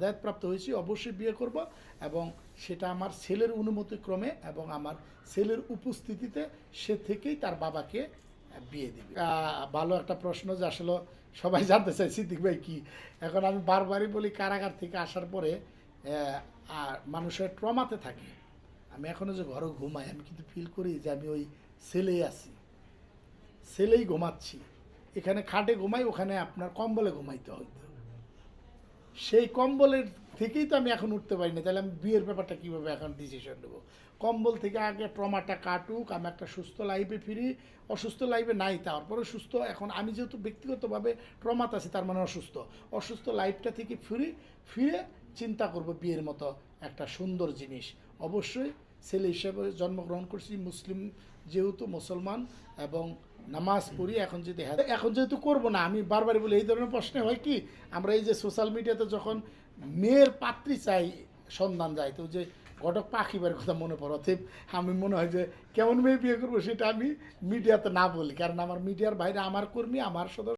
হেদায়েতপ্রাপ্ত হয়েছি, অবশ্যই বিয়ে করব এবং সেটা আমার ছেলের অনুমতিক্রমে এবং আমার ছেলের উপস্থিতিতে সে থেকেই তার বাবাকে বিয়ে দিবে। ভালো একটা প্রশ্ন, যে আসলে সবাই জানতে চাই সিদ্দিক ভাই কি। এখন আমি বারবারই বলি, কারাগার থেকে আসার পরে আর মানুষের ট্রমাতে থাকে। আমি এখনও যে ঘরে ঘুমাই, আমি কিন্তু ফিল করি যে আমি ওই সেলেই আছি, সেলেই ঘুমাচ্ছি। এখানে খাটে ঘুমাই, ওখানে আপনার কম্বলে ঘুমাইতে হইতো। সেই কম্বলের থেকেই তো আমি এখন উঠতে পারি না, তাহলে আমি বিয়ের ব্যাপারটা কীভাবে এখন ডিসিশন নেবো? কম্বল থেকে আগে ট্রমাটা কাটুক, আমি একটা সুস্থ লাইফে ফিরি। অসুস্থ লাইফে নাই, তারপরে সুস্থ। এখন আমি যেহেতু ব্যক্তিগতভাবে ট্রমাতে আছি, তার মানে অসুস্থ। অসুস্থ লাইফটা থেকে ফিরে চিন্তা করব বিয়ের মতো একটা সুন্দর জিনিস। অবশ্যই ছেলে হিসেবে জন্মগ্রহণ করছি, মুসলিম যেহেতু, মুসলমান, এবং নামাজ পড়ি। এখন যেহেতু করবো না, আমি বারবারই বলি, এই ধরনের প্রশ্নে হয় কি, আমরা এই যে সোশ্যাল মিডিয়াতে যখন মেয়ের পাত্রী চাই, সন্ধান যায়, তো যে ঘটক পাখিবার কথা মনে পড়ে। অতএব আমি মনে হয় যে কেমন মেয়ে বিয়ে করবো সেটা আমি মিডিয়াতে না বলি, কারণ আমার মিডিয়ার বাইরে আমার কর্মী, আমার সদস্য